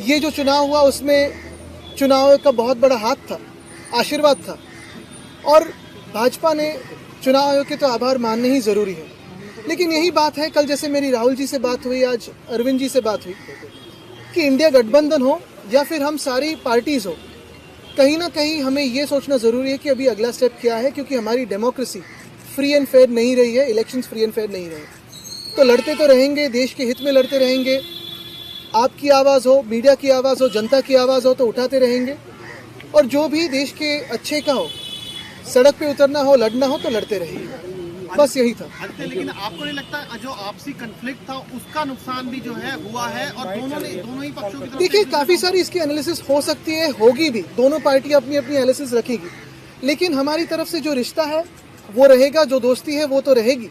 ये जो चुनाव हुआ उसमें चुनाव का बहुत बड़ा हाथ था, आशीर्वाद था, और भाजपा ने चुनाव आयोग के तो आभार मानने ही ज़रूरी है। लेकिन यही बात है, कल जैसे मेरी राहुल जी से बात हुई, आज अरविंद जी से बात हुई, कि इंडिया गठबंधन हो या फिर हम सारी पार्टीज़ हो, कहीं ना कहीं हमें ये सोचना ज़रूरी है कि अभी अगला स्टेप क्या है, क्योंकि हमारी डेमोक्रेसी फ्री एंड फेयर नहीं रही है, इलेक्शंस फ्री एंड फेयर नहीं रहे। तो लड़ते तो रहेंगे, देश के हित में लड़ते रहेंगे। आपकी आवाज़ हो, मीडिया की आवाज़ हो, जनता की आवाज़ हो तो उठाते रहेंगे, और जो भी देश के अच्छे का हो, सड़क पे उतरना हो, लड़ना हो तो लड़ते रहेंगे। बस यही था। लेकिन आपको नहीं लगता जो आपसी कन्फ्लिक्ट था उसका नुकसान भी जो है हुआ है, और दोनों ही पक्षों की तरफ? देखिए, काफ़ी सारी इसकी एनालिसिस हो सकती है, होगी भी, दोनों पार्टी अपनी अपनी एनालिसिस रखेगी, लेकिन हमारी तरफ से जो रिश्ता है वो रहेगा, जो दोस्ती है वो तो रहेगी।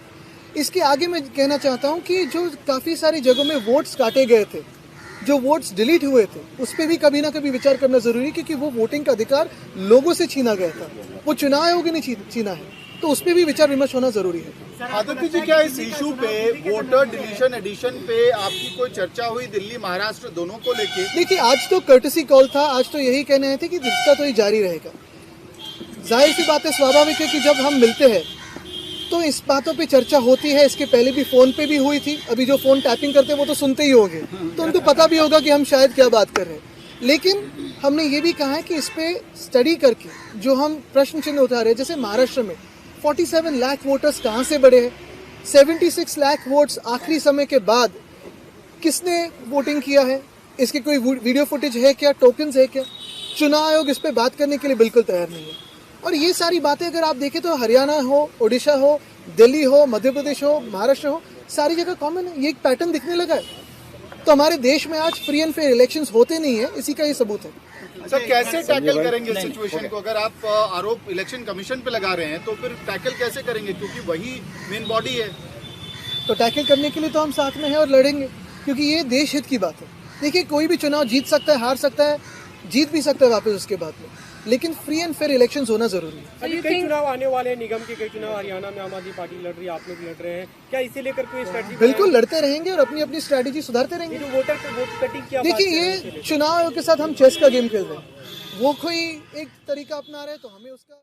इसके आगे मैं कहना चाहता हूँ कि जो काफ़ी सारी जगहों में वोट्स काटे गए थे, जो वोट्स डिलीट हुए थे, उस पर भी कभी ना कभी विचार करना ज़रूरी है, क्योंकि वो वोटिंग का अधिकार लोगों से छीना गया था, वो चुनाव आयोग ने छीना है, तो उस पर भी विचार विमर्श होना ज़रूरी है। आदित्य जी, क्या इस इशू पे, वोटर डिलीशन एडिशन पे आपकी कोई चर्चा हुई दिल्ली महाराष्ट्र दोनों को लेके? देखिए, आज तो कर्टसी कॉल था, आज तो यही कहने थे कि रिश्ता तो ये जारी रहेगा। जाहिर सी बात है, स्वाभाविक है कि जब हम मिलते हैं तो इस बातों पे चर्चा होती है। इसके पहले भी फ़ोन पे भी हुई थी, अभी जो फ़ोन टैपिंग करते हैं वो तो सुनते ही होंगे, तो उनको पता भी होगा कि हम शायद क्या बात कर रहे हैं। लेकिन हमने ये भी कहा है कि इस पर स्टडी करके जो हम प्रश्न चिन्ह उठा रहे हैं, जैसे महाराष्ट्र में 47 लाख वोटर्स कहाँ से बढ़े हैं, 76 लाख वोट्स आखिरी समय के बाद किसने वोटिंग किया है, इसकी कोई वीडियो फुटेज है क्या, टोकन्स है क्या? चुनाव आयोग इस पर बात करने के लिए बिल्कुल तैयार नहीं है। और ये सारी बातें अगर आप देखें तो हरियाणा हो, ओडिशा हो, दिल्ली हो, मध्य प्रदेश हो, महाराष्ट्र हो, सारी जगह कॉमन है, ये एक पैटर्न दिखने लगा है। तो हमारे देश में आज फ्री एंड फेयर इलेक्शंस होते नहीं है, इसी का ये सबूत है। सर, कैसे टैकल करेंगे इस सिचुएशन को? अगर आप आरोप इलेक्शन कमीशन पे लगा रहे हैं तो फिर टैकल कैसे करेंगे, क्योंकि वही मेन बॉडी है? तो टैकल करने के लिए तो हम साथ में हैं और लड़ेंगे, क्योंकि ये देश हित की बात है। देखिए, कोई भी चुनाव जीत सकता है, हार सकता है, जीत भी सकता है वापस उसके बाद में, लेकिन फ्री एंड फेयर इलेक्शंस होना जरूरी है। अभी कई चुनाव आने वाले हैं, निगम के कई चुनाव, हरियाणा में आम आदमी पार्टी लड़ रही है, आप लोग लड़ रहे हैं, क्या इसे लेकर कोई स्ट्रेटजी? बिल्कुल लड़ते रहेंगे और अपनी अपनी स्ट्रेटजी सुधारते रहेंगे। जो वोट कटिंग की देखिए, ये चुनाव के साथ हम चेस का गेम खेल रहे हैं, वो कोई एक तरीका अपना रहे तो हमें उसका